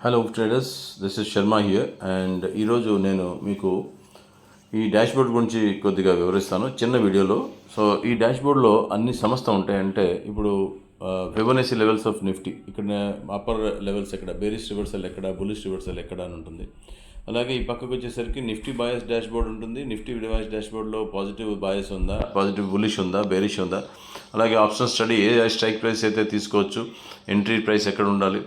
Hello traders, this is Sharma here and ఈరోజు నేను మీకు ఈ డాష్బోర్డ్ గురించి కొద్దిగా వివరిస్తాను చిన్న వీడియోలో. సో ఈ డాష్బోర్డ్లో అన్ని సమస్త ఉంటాయి. అంటే ఇప్పుడు ఫిబొనాచి లెవెల్స్ ఆఫ్ నిఫ్టీ, ఇక్కడ అప్పర్ లెవెల్స్ ఎక్కడ, బేరిష్ రివర్సల్ ఎక్కడ, బులిష్ రివర్సల్ ఎక్కడ అని ఉంటుంది. అలాగే ఈ పక్కకు వచ్చేసరికి నిఫ్టీ బాయస్ డాష్బోర్డ్ ఉంటుంది. నిఫ్టీ బాయస్ డాష్బోర్డ్లో పాజిటివ్ బాయస్ ఉందా, పాజిటివ్ బులిష్ ఉందా, బేరిష్ ఉందా, అలాగే ఆప్షన్ స్టడీ ఏ స్ట్రైక్ ప్రైస్ అయితే తీసుకోవచ్చు, ఎంట్రీ ప్రైస్ ఎక్కడ ఉండాలి,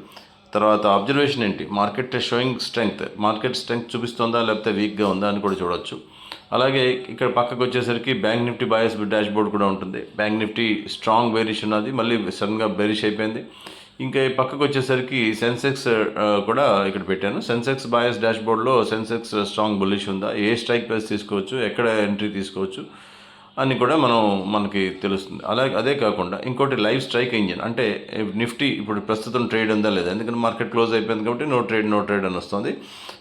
తర్వాత అబ్జర్వేషన్ ఏంటి, market showing strength, market strength చూపిస్తుందా లేకపోతే వీక్గా ఉందా అని కూడా చూడవచ్చు. అలాగే ఇక్కడ పక్కకు వచ్చేసరికి బ్యాంక్ నిఫ్టీ బాయస్ డాష్బోర్డ్ కూడా ఉంటుంది. బ్యాంక్ నిఫ్టీ స్ట్రాంగ్ బేరిష్ ఉన్నది, మళ్ళీ సడన్గా బేరిష్ అయిపోయింది. ఇంకా ఈ పక్కకు వచ్చేసరికి సెన్సెక్స్ కూడా ఇక్కడ పెట్టాను. సెన్సెక్స్ బాయస్ డాష్బోర్డ్లో సెన్సెక్స్ స్ట్రాంగ్ బుల్లిష్ ఉందా, ఏ స్ట్రైక్ ప్రైస్ తీసుకోవచ్చు, ఎక్కడ ఎంట్రీ తీసుకోవచ్చు అని కూడా మనకి తెలుస్తుంది. అలాగే అదే కాకుండా ఇంకోటి లైవ్ స్ట్రైక్ ఇంజిన్, అంటే నిఫ్టీ ఇప్పుడు ప్రస్తుతం ట్రేడ్ ఉందా లేదా, ఎందుకంటే మార్కెట్ క్లోజ్ అయిపోయింది కాబట్టి నో ట్రేడ్ అని వస్తుంది.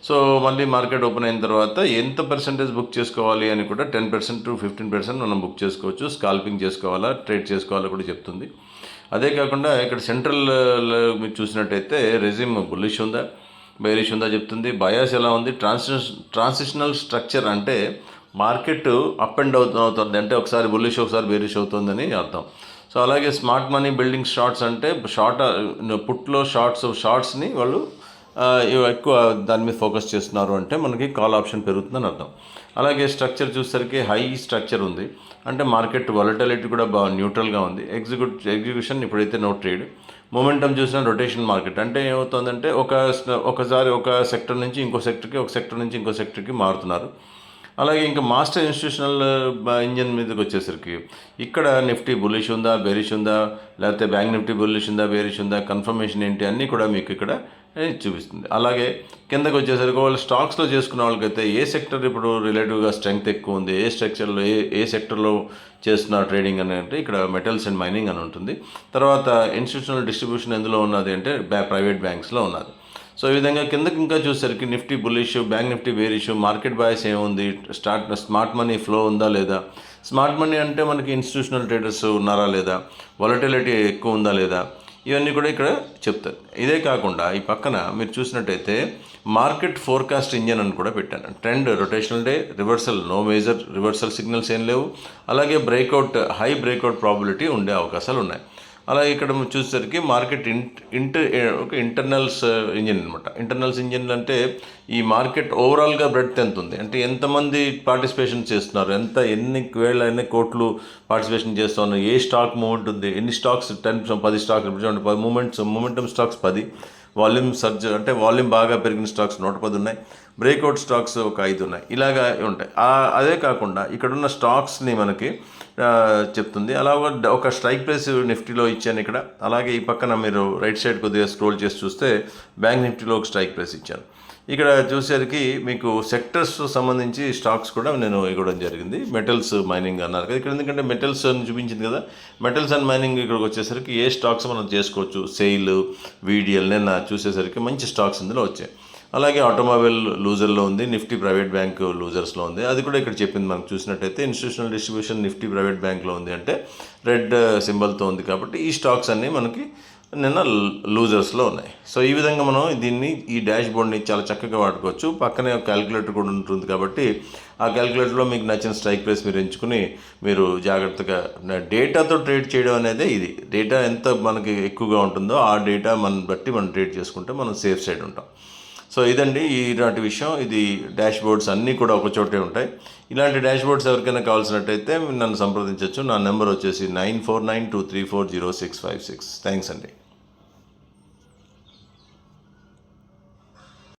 సో మళ్ళీ మార్కెట్ ఓపెన్ అయిన తర్వాత ఎంత పర్సెంటేజ్ బుక్ చేసుకోవాలి అని కూడా 10% to 15% మనం బుక్ చేసుకోవచ్చు. స్కాల్పింగ్ చేసుకోవాలా, ట్రేడ్ చేసుకోవాలా కూడా చెప్తుంది. అదే కాకుండా ఇక్కడ సెంట్రల్ మీరు చూసినట్టయితే రెజిమ్ బుల్లిష్ ఉందా, బేరిష్ ఉందా చెప్తుంది. బయాస్ ఎలా ఉంది, ట్రాన్సిషనల్ స్ట్రక్చర్, అంటే మార్కెట్ అప్ అండ్ డౌన్ అవుతుంది, అంటే ఒకసారి బుల్లిష్ ఒకసారి బేరిష్ అవుతుందని అర్థం. సో అలాగే స్మార్ట్ మనీ బిల్డింగ్ షార్ట్స్, అంటే పుట్లో షార్ట్స్ని వాళ్ళు ఎక్కువ దాని మీద ఫోకస్ చేస్తున్నారు, అంటే మనకి కాల్ ఆప్షన్ పెరుగుతుందని అర్థం. అలాగే స్ట్రక్చర్ చూసేసరికి హై స్ట్రక్చర్ ఉంది, అంటే మార్కెట్ వాలటిలిటీ కూడా బాగా న్యూట్రల్గా ఉంది. ఎగ్జిక్యూషన్ ఇప్పుడైతే నో ట్రేడ్. మొమెంటం చూసిన రొటేషన్ మార్కెట్, అంటే ఏమవుతుందంటే ఒకసారి ఒక సెక్టర్ నుంచి ఇంకో సెక్టర్కి, ఒక సెక్టర్ నుంచి ఇంకో సెక్టర్కి మారుతున్నారు. అలాగే ఇంకా మాస్టర్ ఇన్స్టిట్యూషనల్ ఇంజన్ మీదకి వచ్చేసరికి ఇక్కడ నిఫ్టీ బుల్లిష్ ఉందా, బేరిష్ ఉందా, లేకపోతే బ్యాంక్ నిఫ్టీ బుల్లిష్ ఉందా, బేరిష్ ఉందా, కన్ఫర్మేషన్ ఏంటి అన్నీ కూడా మీకు ఇక్కడ చూపిస్తుంది. అలాగే కిందకి వచ్చేసరికి వాళ్ళు స్టాక్స్లో చేసుకున్న వాళ్ళకైతే ఏ సెక్టర్ ఇప్పుడు రిలేటివ్గా స్ట్రెంగ్త్ ఎక్కువ ఉంది, ఏ స్ట్రక్చర్లో ఏ సెక్టర్లో చేస్తున్న ట్రేడింగ్ అని అంటే ఇక్కడ మెటల్స్ అండ్ మైనింగ్ అని ఉంటుంది. తర్వాత ఇన్స్టిట్యూషనల్ డిస్ట్రిబ్యూషన్ ఎందులో ఉన్నది అంటే ప్రైవేట్ బ్యాంక్స్లో ఉన్నది. సో ఈ విధంగా కిందకి ఇంకా చూసేసరికి Nifty bullish, bank Nifty bearish, market boys ఏముంది, స్మార్ట్ మనీ ఫ్లో ఉందా లేదా, స్మార్ట్ మనీ అంటే మనకి ఇన్స్టిట్యూషనల్ ట్రేడర్స్ ఉన్నారా లేదా, వాలటిలిటీ ఎక్కువ ఉందా లేదా, ఇవన్నీ కూడా ఇక్కడ చెప్తారు. ఇదే కాకుండా ఈ పక్కన మీరు చూసినట్టయితే మార్కెట్ ఫోర్కాస్ట్ ఇంజన్ అని కూడా పెట్టాను. Trend, rotational day, reversal, no major reversal signals ఏం లేవు. అలాగే హై బ్రేక్అవుట్ ప్రాబిలిటీ ఉండే అవకాశాలు ఉన్నాయి. అలాగే ఇక్కడ చూసేసరికి మార్కెట్ ఇంటర్నల్స్ ఇంజిన్ అనమాట. ఇంటర్నల్స్ ఇంజిన్ అంటే ఈ మార్కెట్ ఓవరాల్గా బ్రెడ్త్ ఎంత ఉంది, అంటే ఎంతమంది పార్టిసిపేషన్ చేస్తున్నారు, ఎన్ని కోట్లు పార్టిసిపేషన్ చేస్తున్నారు, ఏ స్టాక్ మూవ్మెంట్ ఉంది, ఎన్ని stocks 10 stocks, momentum stocks 10, volume surge అంటే వాల్యూమ్ బాగా పెరిగిన స్టాక్స్ 110 ఉన్నాయి, బ్రేక్అవుట్ స్టాక్స్ ఒక 5 ఉన్నాయి, ఇలాగా ఉంటాయి. అదే కాకుండా ఇక్కడున్న స్టాక్స్ని మనకి చెప్తుంది. అలా ఒక స్ట్రైక్ ప్రైస్ నిఫ్టీలో ఇచ్చాను ఇక్కడ. అలాగే ఈ పక్కన మీరు రైట్ సైడ్ కొద్దిగా స్క్రోల్ చేసి చూస్తే బ్యాంక్ నిఫ్టీలో ఒక స్ట్రైక్ ప్రైస్ ఇచ్చాను. ఇక్కడ చూసేసరికి మీకు సెక్టర్స్ సంబంధించి స్టాక్స్ కూడా నేను ఇవ్వడం జరిగింది. మెటల్స్, మైనింగ్ అన్నారు కదా ఇక్కడ, ఎందుకంటే మెటల్స్ అని చూపించింది కదా, మెటల్స్ అండ్ మైనింగ్ ఇక్కడికి వచ్చేసరికి ఏ స్టాక్స్ మనం చేసుకోవచ్చు, సెయిల్, వీడిఎల్, నేను చూసేసరికి మంచి స్టాక్స్ ఇందులో వచ్చాయి. అలాగే ఆటోమొబైల్ లూజర్లో ఉంది, నిఫ్టీ ప్రైవేట్ బ్యాంక్ లూజర్స్లో ఉంది, అది కూడా ఇక్కడ చెప్పింది. మనకు చూసినట్టయితే ఇన్స్టిట్యూషనల్ డిస్ట్రిబ్యూషన్ నిఫ్టీ ప్రైవేట్ బ్యాంక్లో ఉంది, అంటే రెడ్ సింబల్తో ఉంది, కాబట్టి ఈ స్టాక్స్ అన్నీ మనకి నిన్న లూజర్స్లో ఉన్నాయి. సో ఈ విధంగా మనం ఈ డాష్ బోర్డ్ని చాలా చక్కగా వాడుకోవచ్చు. పక్కనే ఒక క్యాలిక్యులేటర్ కూడా ఉంటుంది, కాబట్టి ఆ క్యాలిక్యులేటర్లో మీకు నచ్చిన స్ట్రైక్ ప్రైస్ మీరు ఎంచుకుని మీరు జాగ్రత్తగా డేటాతో ట్రేడ్ చేయడం అనేది ఇది. డేటా ఎంత మనకి ఎక్కువగా ఉంటుందో ఆ డేటా బట్టి మనం ట్రేడ్ చేసుకుంటే మనం సేఫ్ సైడ్ ఉంటాం. సో ఇదండి ఇలాంటి విషయం. ఇది డాష్ బోర్డ్స్ అన్నీ కూడా ఒక చోటే ఉంటాయి. ఇలాంటి డాష్ బోర్డ్స్ ఎవరికైనా కావాల్సినట్టయితే నన్ను సంప్రదించవచ్చు. నా నెంబర్ వచ్చేసి 9492340656. థ్యాంక్స్ అండి.